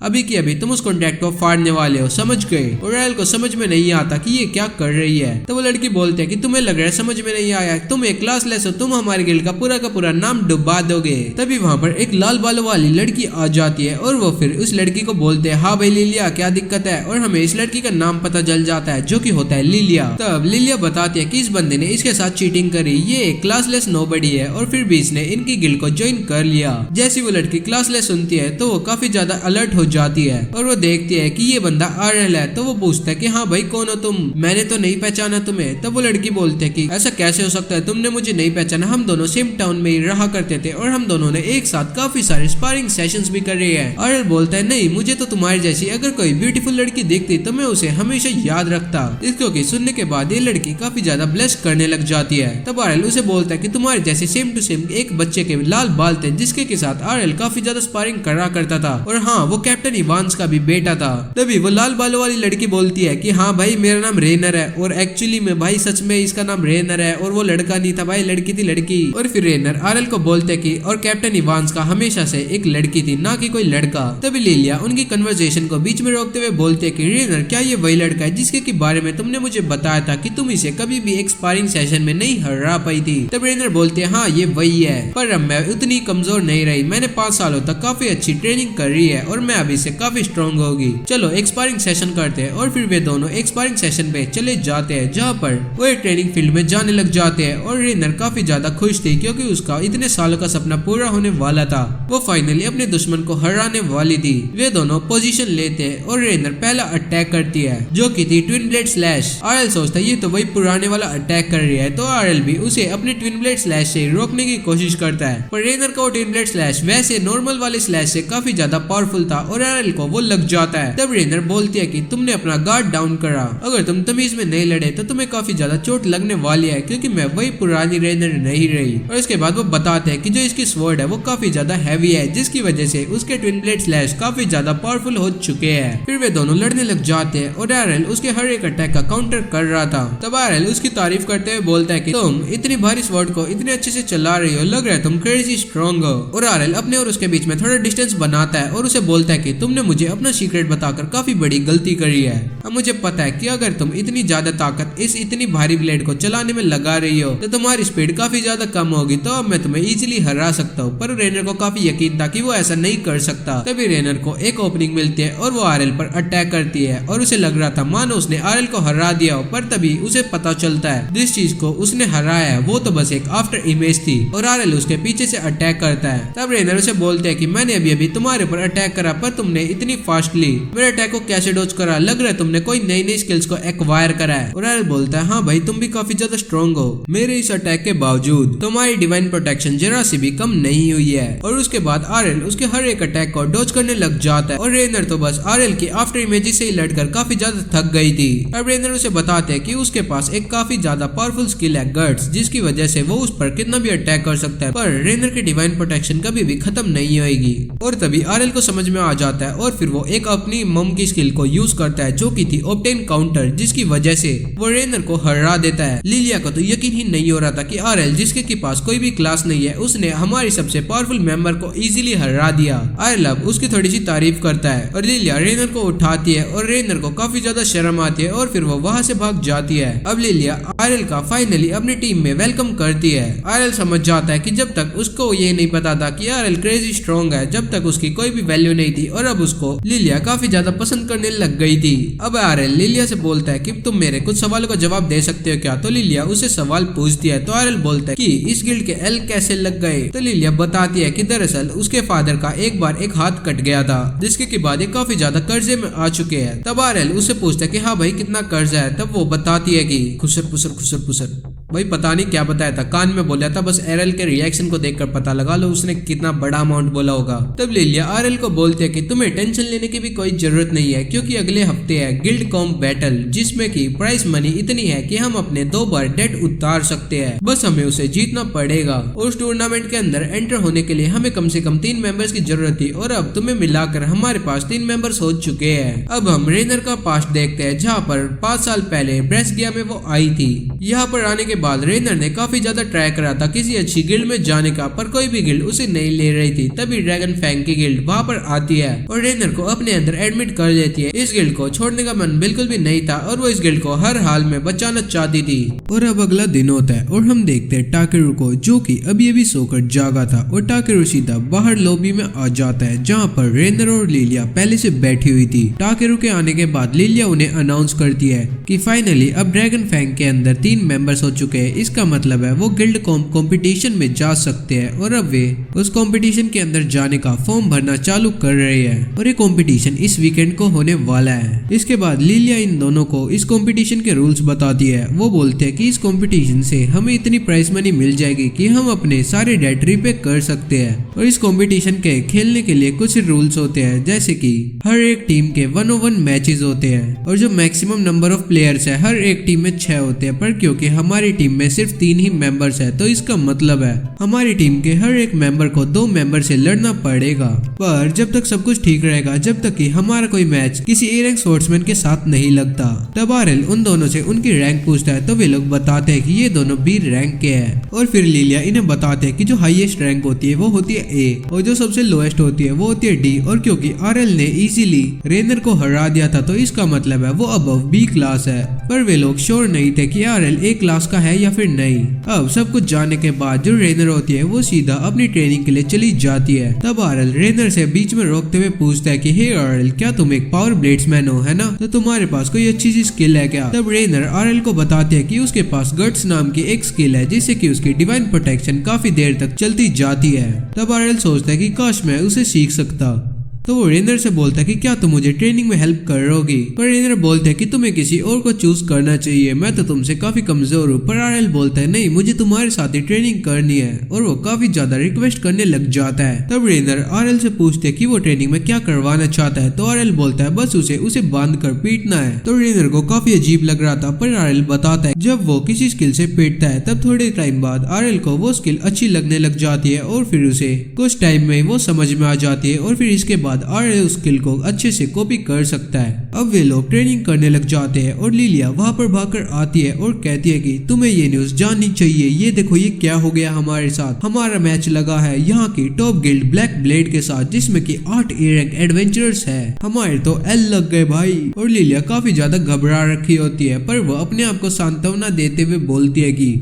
अभी की अभी तुम उस कॉन्ट्रैक्ट को फाड़ने वाले हो, समझ गए? और एरल को समझ में नहीं आता कि ये क्या कर रही है। तो वो लड़की बोलते है कि तुम्हें लग रहा है समझ में नहीं आया, तुम एक क्लासलेस हो, तुम हमारे गिल्ड का पूरा नाम डुबा दोगे। तभी वहाँ पर एक लाल बालों वाली लड़की आ जाती है और वो फिर उस लड़की को बोलते है हाँ भाई लिलिया क्या दिक्कत है, और हमें इस लड़की का नाम पता चल जाता है जो कि होता है लिलिया। तब लिलिया बताती है कि इस बंदे ने इसके साथ चीटिंग करी, ये एक क्लासलेस नोबडी है और फिर भी इसने इनकी गिल्ड को ज्वाइन कर लिया। जैसी वो लड़की क्लासलेस सुनती है तो वो काफी ज्यादा अलर्ट हो जाती है और वो देखती है कि ये बंदा आरएल है। तो वो पूछता है कि हाँ भाई कौन हो तुम, मैंने तो नहीं पहचाना तुम्हें। तब वो लड़की बोलती है कि ऐसा कैसे हो सकता है, तुमने मुझे नहीं पहचाना, हम दोनों सेम टाउन में ही रहा करते थे और हम दोनों ने एक साथ काफी सारे स्पारिंग सेशंस भी कर रहे हैं। आरएल बोलता है नहीं, मुझे तो तुम्हारी जैसी अगर कोई ब्यूटीफुल लड़की दिखती तो मैं उसे हमेशा याद रखता। इसको कि सुनने के बाद ये लड़की काफी ज्यादा ब्लेस करने लग जाती है। तब आरएल उसे बोलता है कि तुम्हारे जैसे सेम टू सेम एक बच्चे के लाल बाल थे जिसके के साथ आरएल काफी ज्यादा स्पारिंग करा करता था और हाँ वो कैप्टन इवांस का भी बेटा था। तभी वो लाल बालों वाली लड़की बोलती है कि हाँ भाई मेरा नाम रेनर है और एक्चुअली में भाई सच में इसका नाम रेनर है और वो लड़का नहीं था भाई, लड़की थी लड़की। और फिर रेनर आरएल को बोलते कि और कैप्टन इवांस का हमेशा से एक लड़की थी ना कि कोई लड़का। तभी लिलिया उनकी कन्वर्सेशन को बीच में रोकते हुए बोलते कि रेनर क्या ये वही लड़का है जिसके के बारे में तुमने मुझे बताया था कि तुम इसे कभी भी एक स्पारिंग सेशन में नहीं हरा पाई थी। तब रेनर बोलते हैं हाँ ये वही है, पर अब मैं उतनी कमजोर नहीं रही, मैंने 5 सालों तक काफी अच्छी ट्रेनिंग कर रही है और मैं अभी से काफी स्ट्रॉन्ग होगी। चलो एक स्पारिंग सेशन करते हैं। और फिर वे दोनों एक स्पारिंग सेशन पे चले जाते हैं जहाँ पर वो एक ट्रेनिंग फील्ड में जाने लग जाते हैं और रेनर काफी ज्यादा खुश थी क्योंकि उसका इतने सालों का सपना पूरा होने वाला था, वो फाइनली अपने दुश्मन को हराने वाली थी। वे दोनों पोजीशन लेते हैं और रेनर पहला अटैक करती है जो की थी ट्विन ब्लेड स्लैश। आरएल सोचता है ये तो वही पुराने वाला अटैक कर रही है, तो आरएल भी उसे अपने ट्विन ब्लेड स्लैश से रोकने की कोशिश करता है, पर रेनर का ट्विन ब्लेड स्लैश वैसे नॉर्मल वाले स्लैश से काफी ज्यादा पावरफुल था और आरएल को वो लग जाता है। तब रेनर बोलती है कि तुमने अपना गार्ड डाउन करा, अगर तुम तमीज में नहीं लड़े तो तुम्हें काफी ज्यादा चोट लगने वाली है क्योंकि मैं वही पुरानी रेनर नहीं रही। और इसके बाद वो बताते हैं कि जो इसकी स्वॉर्ड है वो काफी ज्यादा हैवी है जिसकी वजह से उसके ट्विन ब्लेड स्लैश काफी ज्यादा पावरफुल हो चुके हैं। फिर वे दोनों लड़ने लग जाते हैं और आरएल उसके हर एक अटैक का काउंटर कर रहा था। तब आरएल उसकी तारीफ करते हुए बोलता है कि तुम इतनी भारी स्वॉर्ड को इतने अच्छे से चला रही हो, लग रहा है तुम क्रेजी स्ट्रॉन्ग हो। और आरएल अपने और उसके बीच में थोड़ा डिस्टेंस बनाता है और उसे बोलता है कि तुमने मुझे अपना सीक्रेट बताकर काफी बड़ी गलती करी है। अब मुझे पता है कि अगर तुम इतनी ज्यादा ताकत इस इतनी भारी ब्लेड को चलाने में लगा रही हो तो तुम्हारी स्पीड काफी ज्यादा कम होगी, तो अब मैं तुम्हें इजीली हरा सकता हूँ। पर रेनर को काफी यकीन था कि वो ऐसा नहीं कर सकता। तभी रेनर को एक ओपनिंग मिलती है और वो आरएल पर अटैक करती है और उसे लग रहा था मानो उसने आरएल को हरा दिया हो, पर तभी उसे पता चलता है जिस चीज को उसने हराया है वो तो बस एक आफ्टर इमेज थी और आरएल उसके पीछे से अटैक करता है। तब रेनर उसे बोलते हैं कि मैंने अभी अभी तुम्हारे ऊपर अटैक करा पर तुमने इतनी फास्टली मेरे अटैक को कैसे डॉज करा, लग रहा है तुमने कोई नई नई स्किल्स को एक्वायर करा है। और आरएल बोलता है हाँ भाई तुम भी काफी ज्यादा स्ट्रॉन्ग हो, मेरे इस अटैक के बावजूद तुम्हारी डिवाइन प्रोटेक्शन जरा सी भी कम नहीं हुई है। और उसके बाद आरएल उसके हर एक अटैक को डॉज करने लग जाता है और रेनर तो बस आरएल की आफ्टर इमेजेस से ही लड़कर काफी ज्यादा थक गई थी। अब रेनर उसे बताते हैं कि उसके पास एक काफी ज्यादा पावरफुल स्किल है गट्स, जिसकी वजह से वो उस पर कितना भी अटैक कर सकता है, पर रेनर की डिवाइन प्रोटेक्शन कभी भी खत्म नहीं होगी। और तभी आरएल को समझ में आ जाता है और फिर वो एक अपनी मम की स्किल को यूज करता है जो की थी ऑब्टेन काउंटर, जिसकी वजह से वो रेनर को हरा देता है। लिलिया को तो यकीन ही नहीं हो रहा था कि आरएल जिसके के पास कोई भी क्लास नहीं है उसने हमारी सबसे पावरफुल मेंबर को इजीली हरा दिया। आरएल अब उसकी थोड़ी सी तारीफ करता है और लिलिया रेनर को उठाती है और रेनर को काफी ज्यादा शर्म आती है और फिर वो वहाँ से भाग जाती है। अब लिलिया आरएल का फाइनली अपनी टीम में वेलकम करती है। आरएल समझ जाता है कि जब तक उसको ये नहीं पता था कि आरएल क्रेजी स्ट्रॉन्ग है, जब तक उसकी कोई भी वैल्यू नहीं थी और अब उसको लिलिया काफी ज्यादा पसंद करने लग गई थी। अब आरएल लिलिया से बोलता है कि तुम मेरे कुछ सवालों का जवाब दे सकते हो क्या? तो लिलिया उसे सवाल पूछती है तो आरएल बोलता है कि इस गिल्ड के एल कैसे लग गए? तो लिलिया बताती है कि दरअसल उसके फादर का एक बार एक हाथ कट गया था, जिसके के बाद ये काफी ज्यादा कर्जे में आ चुके हैं। तब आरएल उससे पूछता है कि हाँ भाई कितना कर्जा है? तब वो बताती है कि खुसर पुसर खुसर पुसर। भाई पता नहीं क्या बताया था, कान में बोला था, बस आरएल के रिएक्शन को देखकर पता लगा लो उसने कितना बड़ा अमाउंट बोला होगा। तब लिलिया आरएल को बोलती है कि तुम्हें टेंशन लेने की भी कोई जरूरत नहीं है क्योंकि अगले हफ्ते है गिल्ड कॉम्प बैटल, जिसमें की प्राइस मनी इतनी है कि हम अपने 2 बार डेट उतार सकते हैं, बस हमें उसे जीतना पड़ेगा। उस टूर्नामेंट के अंदर एंटर होने के लिए हमें कम से कम 3 मेंबर्स की जरूरत थी और अब तुम्हें मिलाकर हमारे पास 3 मेंबर्स हो चुके हैं। अब हम रेनर का पास्ट देखते हैं जहाँ पर 5 साल पहले ब्रेस्गिया में वो आई थी। यहाँ पर आने के बाद रेनर ने काफी ज्यादा ट्राई करा था किसी अच्छी गिल्ड में जाने का, पर कोई भी गिल्ड उसे नहीं ले रही थी। तभी ड्रैगन फैंग की गिल्ड वहाँ पर आती है और रेनर को अपने अंदर एडमिट कर लेती है। इस गिल्ड को छोड़ने का मन बिल्कुल भी नहीं था और वो इस गिल्ड को हर हाल में बचाना चाहती थी। और अब अगला दिन होता है और हम देखते हैं टाकेरू को, जो कि अभी अभी सोकर जागा था और टाकेरू सीधा बाहर लॉबी में आ जाता है जहाँ पर रेनर और लिलिया पहले से बैठी हुई थी। टाकेरू के आने के बाद लिलिया उन्हें अनाउंस करती है कि फाइनली अब ड्रैगन फैंग के अंदर 3 मेंबर्स हो चुके हैं। इसका मतलब है वो गिल्ड कंपटीशन में जा सकते हैं और अब वे उस कंपटीशन के अंदर जाने का फॉर्म भरना चालू कर रहे हैं और ये कंपटीशन इस वीकेंड को होने वाला है। इसके बाद लिलिया इन दोनों को इस कंपटीशन के रूल्स बताती है। वो बोलते हैं कि इस कंपटीशन से हमें इतनी प्राइस मनी मिल जाएगी कि हम अपने सारे डेट रीपे कर सकते हैं और इस कंपटीशन के खेलने के लिए कुछ रूल्स होते हैं, जैसे कि हर एक टीम के 1-on-1 मैचेस होते हैं और जो मैक्सिमम नंबर ऑफ प्लेयर्स है हर एक टीम में 6 होते हैं, पर क्योंकि हमारी टीम में सिर्फ 3 ही मेंबर्स है तो इसका मतलब है हमारी टीम के हर एक मेंबर को 2 मेंबर से लड़ना पड़ेगा। पर जब तक सब कुछ ठीक रहेगा, जब तक कि हमारा कोई मैच किसी ए रैंक स्वॉर्ड्समैन के साथ नहीं लगता। तब आरएल उन दोनों से उनकी रैंक पूछता है तो वे लोग बताते हैं कि ये दोनों बी रैंक के हैं और फिर लिलिया इन्हें बताते हैं कि जो हाईएस्ट रैंक होती है वो होती है ए और जो सबसे लोएस्ट होती है वो होती है डी। और क्योंकि आरएल ने इजीली रेनर को हरा दिया था तो इसका मतलब है वो अबव बी क्लास है, पर वे लोग श्योर नहीं थे कि आरएल ए क्लास का है या फिर नहीं। अब सब कुछ जानने के बाद जो रेनर होती है वो सीधा अपनी ट्रेनिंग के लिए चली जाती है। तब आरएल रेनर से बीच में रोकते हुए पूछता है कि हे आरएल, क्या तुम एक पावर ब्लेड्समैन हो, है ना? तो तुम्हारे पास कोई अच्छी सी स्किल है क्या? तब रेनर आरएल को बताते हैं कि उसके पास गट्स नाम की एक स्किल है जिससे कि उसकी डिवाइन प्रोटेक्शन काफी देर तक चलती जाती है। तब आरएल सोचता है कि काश मैं उसे सीख सकता। तो वो रेनर से बोलता है कि क्या तुम मुझे ट्रेनिंग में हेल्प करोगी? पर रेनर बोलता है कि तुम्हें किसी और को चूज करना चाहिए, मैं तो तुमसे काफी कमजोर हूँ। पर आरएल बोलता है नहीं, मुझे तुम्हारे साथ ही ट्रेनिंग करनी है और वो काफी ज्यादा रिक्वेस्ट करने लग जाता है। तब रेनर आरएल से पूछते है कि वो ट्रेनिंग में क्या करवाना चाहता है तो आरएल बोलता है बस उसे बांध कर पीटना है। तो रेनर को काफी अजीब लग रहा था, पर आरएल बताता है जब वो किसी स्किल से पीटता है तब थोड़े टाइम बाद आरएल को वो स्किल अच्छी लगने लग जाती है और फिर उसे कुछ टाइम में वो समझ में आ जाती है और फिर इसके बाद आरएल उस स्किल को अच्छे से कॉपी कर सकता है। अब वे लोग ट्रेनिंग करने लग जाते हैं और लिलिया वहां पर भागकर आती है और कहती है कि तुम्हें ये न्यूज जाननी चाहिए, ये देखो ये क्या हो गया हमारे साथ। हमारा मैच लगा है यहाँ की टॉप गिल्ड ब्लैक ब्लेड के साथ जिसमें कि 8 ए रैंक एडवेंचरर्स है। हमारे तो एल लग गए भाई। और लिलिया काफी ज्यादा घबरा रखी होती है, पर वो अपने आप को सांत्वना देते हुए बोलती है कि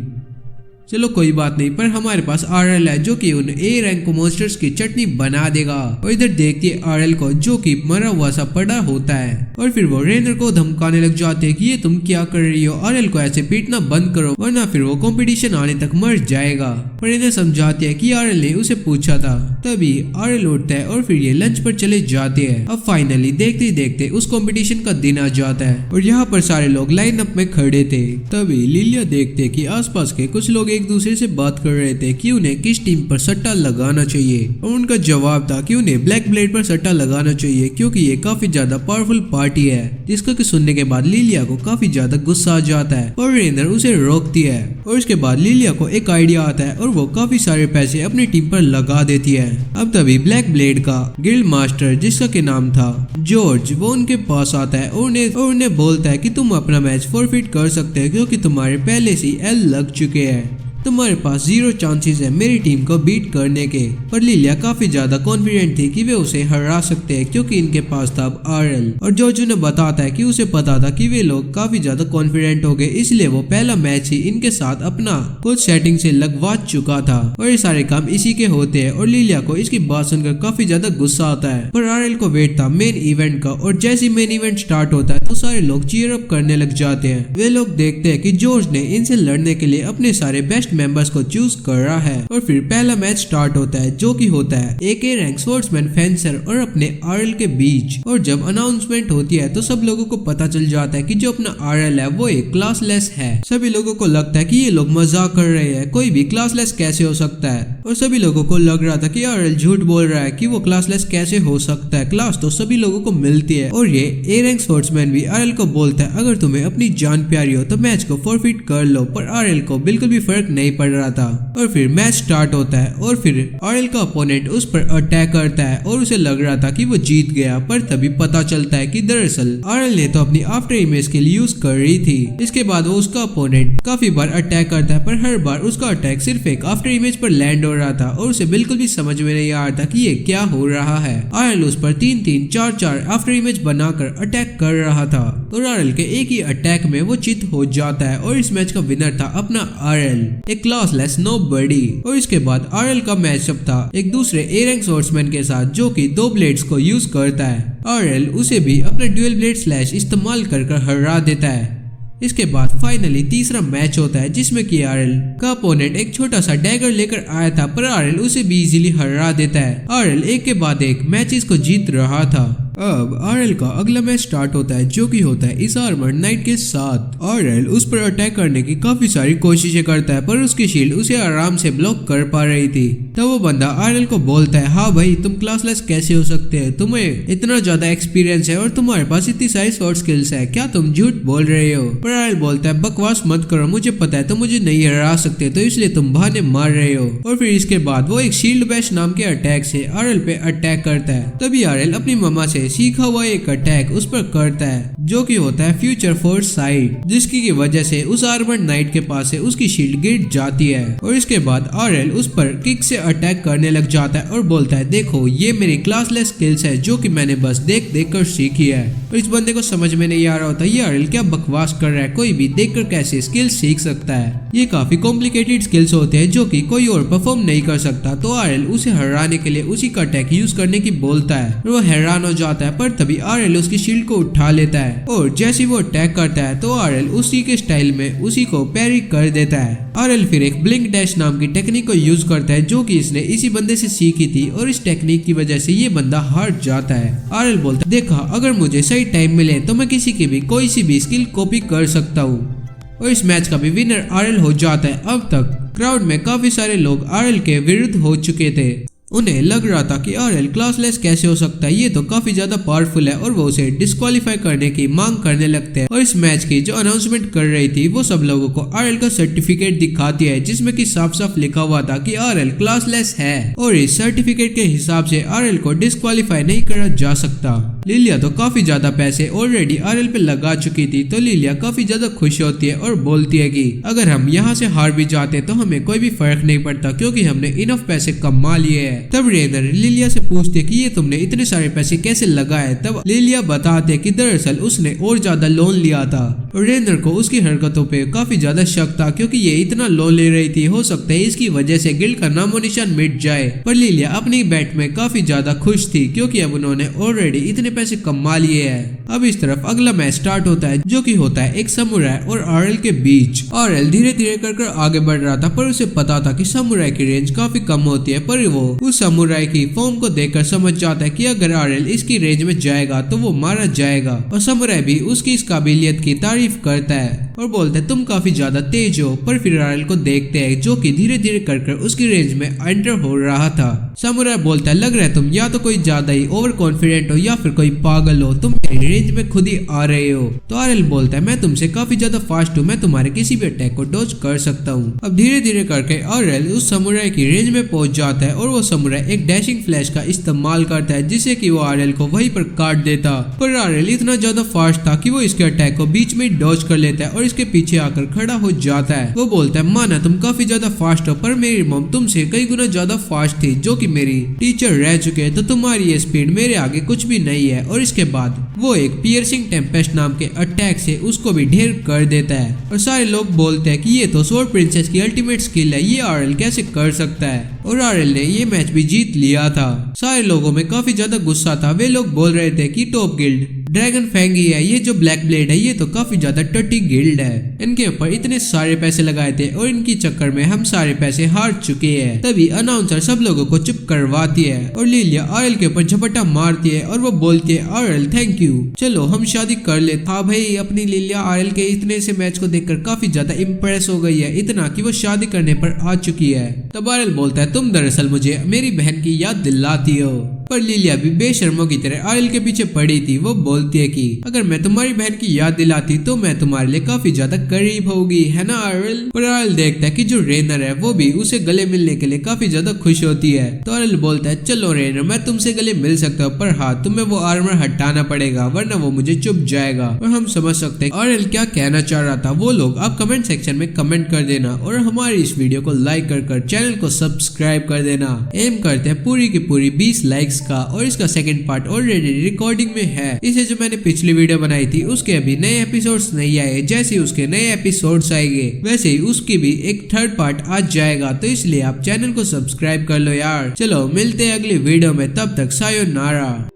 चलो कोई बात नहीं, पर हमारे पास आरएल है जो कि उन ए रैंक मॉन्स्टर्स की चटनी बना देगा। और इधर देखती है आरएल को जो कि मरा हुआ सा पड़ा होता है और फिर वो रेनर को धमकाने लग जाते हैं कि ये तुम क्या कर रही हो, आरएल को ऐसे पीटना बंद करो वरना फिर वो कंपटीशन आने तक मर जाएगा। पर इन्हें समझाती है कि आरएल ने उसे पूछा था। तभी आरएल उठता है और फिर ये लंच पर चले जाते हैं। अब फाइनली देखते देखते उस कंपटीशन का दिन आ जाता है और यहाँ पर सारे लोग लाइन अप में खड़े थे। तभी लिलिया देखते कि आसपास के कुछ लोग एक एक दूसरे से बात कर रहे थे कि उन्हें किस टीम पर सट्टा लगाना चाहिए और उनका जवाब था कि उन्हें ब्लैक ब्लेड पर सट्टा लगाना चाहिए क्योंकि ये काफी ज्यादा पावरफुल पार्टी है। जिसको कि सुनने के बाद लिलिया को काफी ज्यादा गुस्सा आ जाता है और रेनर उसे रोकती है और उसके बाद लिलिया को एक आइडिया आता है और वो काफी सारे पैसे अपनी टीम पर लगा देती है। अब तभी ब्लैक ब्लेड का गिल्ड मास्टर जिसका के नाम था जॉर्ज वो उनके पास आता है और उन्हें बोलता है कि तुम अपना मैच फॉरफिट कर सकते हो क्योंकि तुम्हारे पहले से एल लग चुके हैं। तुम्हारे पास 0 चांसेस है मेरी टीम को बीट करने के। पर लिलिया काफी ज्यादा कॉन्फिडेंट थी कि वे उसे हरा सकते हैं क्योंकि इनके पास था आरएल और जॉर्ज उन्हें बताता है कि उसे पता था कि वे लोग काफी ज्यादा कॉन्फिडेंट हो गए इसलिए वो पहला मैच ही इनके साथ अपना कुछ सेटिंग से लगवा चुका था और ये सारे काम इसी के होते हैं। और लिलिया को इसकी बात सुनकर काफी ज्यादा गुस्सा आता है पर आरएल को वेट था मेन इवेंट का और जैसे मेन इवेंट स्टार्ट होता है तो सारे लोग चीयर अप करने लग जाते हैं। वे लोग देखते हैं कि जॉर्ज ने इनसे लड़ने के लिए अपने सारे बेस्ट मेंबर्स को चूज कर रहा है और फिर पहला मैच स्टार्ट होता है जो कि होता है AK रैंक स्वर्ड्समैन फेंसर और अपने आरएल के बीच। और जब अनाउंसमेंट होती है तो सब लोगों को पता चल जाता है कि जो अपना आरएल है वो एक क्लासलेस है। सभी लोगों को लगता है कि ये लोग मजाक कर रहे हैं, कोई भी क्लासलेस कैसे हो सकता है। और सभी लोगों को लग रहा था कि आरएल झूठ बोल रहा है कि वो क्लासलेस कैसे हो सकता है, क्लास तो सभी लोगों को मिलती है। और ये A रैंक स्वर्ड्समैन भी आरएल को बोलता है अगर तुम्हें अपनी जान प्यारी हो तो मैच को फॉरफिट कर लो। पर आरएल को बिल्कुल भी फर्क नहीं पड़ रहा था। और फिर मैच स्टार्ट होता है और फिर आरएल का अपोनेंट उस पर अटैक करता है और उसे लग रहा था कि वो जीत गया पर तभी पता चलता है कि दरअसल आरएल ने तो अपनी आफ्टर इमेज स्किल यूज कर रही थी। इसके बाद वो उसका अपोनेंट काफी बार अटैक करता है पर हर बार उसका अटैक सिर्फ एक आफ्टर इमेज पर लैंड हो रहा था और उसे बिल्कुल भी समझ में नहीं आ रहा था कि ये क्या हो रहा है। आरएल उस पर 3-3 4-4 आफ्टर इमेज बनाकर अटैक कर रहा था और आरएल के एक ही अटैक में वो चित हो जाता है और इस मैच का विनर था अपना आरएल, एक क्लासलेस नोबडी। और इसके बाद आरएल का मैचअप था एक दूसरे A रैंक स्वर्ड्समैन के साथ जो कि 2 ब्लेड्स को यूज करता है। आरएल उसे भी अपना ड्यूअल ब्लेड स्लैश इस्तेमाल कर हरा देता है। इसके बाद फाइनली तीसरा मैच होता है जिसमें कि आरएल का अपोनेंट एक छोटा सा डैगर लेकर आया था पर आरएल उसे भी इजीली हरा देता है। आरएल एक के बाद एक मैचेस को जीत रहा था। अब आरएल का अगला मैच स्टार्ट होता है जो कि होता है इस आर्मर्ड नाइट के साथ। आरएल उस पर अटैक करने की काफी सारी कोशिशें करता है पर उसकी शील्ड उसे आराम से ब्लॉक कर पा रही थी। तब वो बंदा आरएल को बोलता है हाँ भाई तुम क्लासलेस कैसे हो सकते हैं, तुम्हें इतना ज्यादा एक्सपीरियंस है और तुम्हारे पास इतनी सारी शॉर्ट स्किल्स है, क्या तुम झूठ बोल रहे हो। पर आरएल बोलता है बकवास मत करो, मुझे पता है तुम मुझे नहीं हरा सकते तो इसलिए तुम बहाने मार रहे हो। और फिर इसके बाद वो एक शील्ड बैश नाम के अटैक से आरएल पे अटैक करता है। तभी आरएल अपनी मम्मा से सीखा हुआ एक अटैक उस पर करता है जो कि होता है फ्यूचर फोर्स साइड, जिसकी की वजह से उस आर्मर्ड नाइट के पास से उसकी शील्ड गिर जाती है। और इसके बाद आरएल उस पर किक से अटैक करने लग जाता है और बोलता है देखो ये मेरी क्लासलेस स्किल्स है जो कि मैंने बस देख देख कर सीखी है। और इस बंदे को समझ में नहीं आ रहा होता ये आरएल क्या बकवास कर रहा है, कोई भी देखकर कैसे स्किल्स सीख सकता है। ये काफी कॉम्प्लिकेटेड स्किल्स होते हैं जो कि कोई और परफॉर्म नहीं कर सकता। तो आरएल उसे हराने के लिए उसी का अटैक यूज करने की बोलता है और वो हैरान हो जाता है पर तभी आरएल उसकी शील्ड को उठा लेता है और जैसे वो अटैक करता है तो आरएल उसी के स्टाइल में उसी को पैरी कर देता है। आरएल फिर एक ब्लिंक डैश नाम की टेक्निक को यूज करता है जो कि इसने इसी बंदे से सीखी थी और इस टेक्निक की वजह से ये बंदा हार जाता है। आरएल बोलता है देखा अगर मुझे सही टाइम मिले तो मैं किसी की भी कोई सी भी स्किल कॉपी कर सकता हूँ। और इस मैच का भी विनर आरएल हो जाता है। अब तक क्राउड में काफी सारे लोग आरएल के विरुद्ध हो चुके थे, उन्हें लग रहा था कि आरएल क्लासलेस कैसे हो सकता है, ये तो काफी ज्यादा पावरफुल है और वो उसे डिस्क्वालीफाई करने की मांग करने लगते हैं। और इस मैच की जो अनाउंसमेंट कर रही थी वो सब लोगों को आरएल का सर्टिफिकेट दिखाती है जिसमें कि साफ साफ लिखा हुआ था कि आरएल क्लासलेस है और इस सर्टिफिकेट के हिसाब से आरएल को डिस्क्वालीफाई नहीं करा जा सकता। लिलिया तो काफी ज्यादा पैसे ऑलरेडी आरएल पे लगा चुकी थी तो लिलिया काफी ज्यादा खुश होती है और बोलती है कि अगर हम यहाँ से हार भी जाते तो हमें कोई भी फर्क नहीं पड़ता क्योंकि हमने इनफ पैसे कमा लिए हैं। तब रेनर लिलिया से पूछते कि ये तुमने इतने सारे पैसे कैसे लगाए। तब लिलिया बताते कि दरअसल उसने और ज्यादा लोन लिया था और रेनर को उसकी हरकतों पे काफी ज्यादा शक था क्योंकि ये इतना लोन ले रही थी, हो सकता है इसकी वजह से गिल्ड का नामो निशान मिट जाए। पर लिलिया अपनी बैट में काफी ज्यादा खुश थी क्योंकि अब उन्होंने ऑलरेडी इतने पैसे कमा लिए हैं। अब इस तरफ अगला मैच स्टार्ट होता है जो कि होता है एक समुराई और आरएल के बीच। आरएल धीरे धीरे कर आगे बढ़ रहा था पर उसे पता था कि समुराई की रेंज काफी कम होती है पर वो उस समुराई की फॉर्म को देखकर समझ जाता है कि अगर आरएल इसकी रेंज में जाएगा तो वो मारा जाएगा। और समुराई भी उसकी इस काबिलियत की तारीफ करता है और बोलता है तुम काफी ज्यादा तेज हो। पर फिर आरएल को देखते हैं जो कि धीरे धीरे कर उसकी रेंज में एंटर हो रहा था। सामुराई बोलता है लग रहा है तुम या तो कोई ज्यादा ही ओवर कॉन्फिडेंट हो या फिर कोई पागल हो, तुम मेरी रेंज में खुद ही आ रहे हो। तो आरएल बोलता है मैं तुमसे काफी ज्यादा फास्ट हूँ, मैं तुम्हारे किसी भी अटैक को डॉज कर सकता हूँ। अब धीरे धीरे करके आरएल उस सामुराई की रेंज में पहुंच जाता है और वो सामुराई एक डैशिंग फ्लैश का इस्तेमाल करता है जिससे कि वो आरएल को वहीं पर काट देता। पर आरएल इतना ज्यादा फास्ट था कि वो इसके अटैक को बीच में डॉज कर लेता है और इसके पीछे आकर खड़ा हो जाता है। वो बोलता है माना तुम काफी ज्यादा फास्ट हो, पर मेरी मॉम तुमसे कई गुना ज्यादा फास्ट थी जो कि मेरी टीचर रह चुके हैं, तो तुम्हारी ये स्पीड मेरे आगे कुछ भी नहीं है। और इसके बाद वो एक पियर्सिंग टेम्पेस्ट नाम के अटैक से उसको भी ढेर कर देता है। और सारे लोग बोलते हैं कि ये तो स्वॉर्ड प्रिंसेस की अल्टीमेट स्किल है, ये आरएल कैसे कर सकता है। और आरएल ने ये मैच भी जीत लिया था। सारे लोगों में काफी ज्यादा गुस्सा था। वे लोग बोल रहे थे कि टॉप गिल्ड ड्रैगन फैंग ही है, ये जो ब्लैक ब्लेड है ये तो काफी ज्यादा टट्टी गिल्ड है, इनके ऊपर इतने सारे पैसे लगाए थे और इनकी चक्कर में हम सारे पैसे हार चुके हैं। तभी अनाउंसर सब लोगों को चुप करवाती है और लिलिया आरएल के ऊपर झपट्टा मारती है और वो बोलती है आरएल थैंक यू, चलो हम शादी कर ले। हाँ भाई, अपनी लिलिया आरएल के इतने से मैच को देखकर काफी ज्यादा इम्प्रेस हो गई है, इतना कि वो शादी करने पर आ चुकी है। तब आरएल बोलता है तुम दरअसल मुझे मेरी बहन की याद दिलाती हो। पर लिलिया भी बेशर्मों की तरह आरएल के पीछे पड़ी थी। वो बोलती है कि अगर मैं तुम्हारी बहन की याद दिलाती तो मैं तुम्हारे लिए काफी ज्यादा करीब होगी, है ना आरएल। पर आरएल देखता है कि जो रेनर है वो भी उसे गले मिलने के लिए काफी ज्यादा खुश होती है। तो आरएल बोलता है चलो रेनर, मैं तुमसे गले मिल सकता हूँ, पर हाँ तुम्हें वो आर्मर हटाना पड़ेगा वरना वो मुझे चुप जाएगा। और हम समझ सकते हैं आरएल क्या कहना चाह रहा था। वो लोग आप कमेंट सेक्शन में कमेंट कर देना और हमारी इस वीडियो को लाइक कर चैनल को सब्सक्राइब कर देना। एम करते हैं पूरी की पूरी 20 लाइक्स का और इसका सेकंड पार्ट ऑलरेडी रिकॉर्डिंग में है। इसे जो मैंने पिछली वीडियो बनाई थी उसके अभी नए एपिसोड्स नहीं आए, जैसे उसके नए एपिसोड्स आएंगे वैसे ही उसकी भी एक थर्ड पार्ट आ जाएगा, तो इसलिए आप चैनल को सब्सक्राइब कर लो यार। चलो मिलते हैं अगली वीडियो में, तब तक सायोनारा।